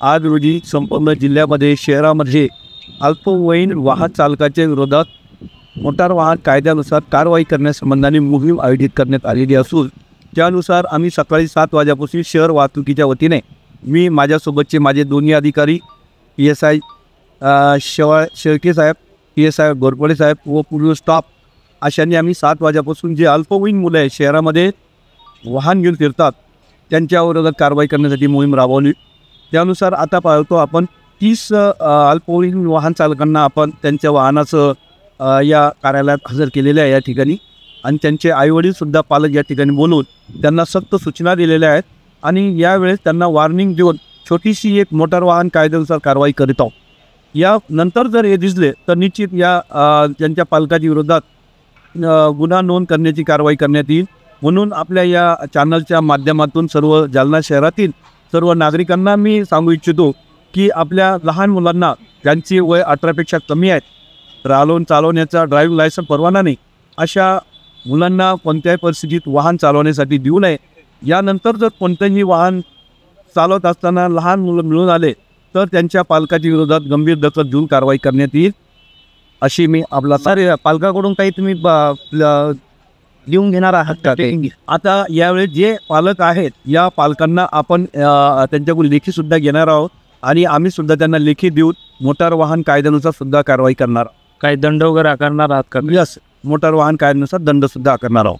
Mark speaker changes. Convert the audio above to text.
Speaker 1: आज रोजी संपूर्ण जिल्ह्यामध्ये शहरामध्ये अल्पवयीन वाहन चालकाच्या विरोधात मोटार वाहन कायद्यानुसार कारवाई करण्यासंबंधाने मोहीम आयोजित करण्यात आलेली असून त्यानुसार आम्ही सकाळी 7 वाजल्यापासून शहर वाहतुकीच्या वतीने मी माझ्यासोबतचे माझे दोन्ही अधिकारी PSI शेळके साहेब, PSI गोरपडे साहेब व पूर्ण स्टाफ अशांनी आम्ही 7 वाजल्यापासून जे अल्पवयीन मुलं आहे शहरामध्ये वाहन घेऊन फिरतात त्यांच्याविरोधात कारवाई करण्यासाठी मोहीम राबवली। त्यानुसार आता पाहतो आपण 30 अल्पवयीन वाहन चालकांना आपण त्यांच्या वाहनाचं या कार्यालयात हजर केलेले आहे या ठिकाणी आणि त्यांचे आईवडीलसुद्धा पालक या ठिकाणी बोलून त्यांना सक्त सूचना दिलेल्या आहेत आणि यावेळेस त्यांना वॉर्निंग देऊन छोटीशी एक मोटार वाहन कायद्यानुसार कारवाई करीत आहोत। यानंतर जर हे दिसले तर निश्चित या त्यांच्या पालकाच्या विरोधात गुन्हा नोंद करण्याची कारवाई करण्यात येईल। म्हणून आपल्या या चॅनलच्या माध्यमातून सर्व जालना शहरातील सर्व नागरिकांना मी सांगू इच्छितो की आपल्या लहान मुलांना ज्यांची वय 18पेक्षा कमी आहेत, चालवण्याचा ड्रायव्हिंग लायसन्स परवाना नाही अशा मुलांना कोणत्याही परिस्थितीत वाहन चालवण्यासाठी देऊ नये। यानंतर जर कोणतेही वाहन चालवत असताना लहान मुलं मिळून आले तर त्यांच्या पालकाच्या विरोधात गंभीर दखल घेऊन कारवाई करण्यात येईल अशी मी आपला पालकाकडून काही तुम्ही लिहून घेणार आहात का? आता यावेळी जे पालक आहेत या पालकांना आपण त्यांच्याकडून लेखीसुद्धा घेणार आहोत आणि आम्ही सुद्धा त्यांना लेखी देऊन मोटार वाहन कायद्यानुसार सुद्धा कारवाई करणार।
Speaker 2: काही दंड वगैरे आकारणार आहात का?
Speaker 1: यस, मोटार वाहन कायद्यानुसार दंडसुद्धा आकारणार आहोत।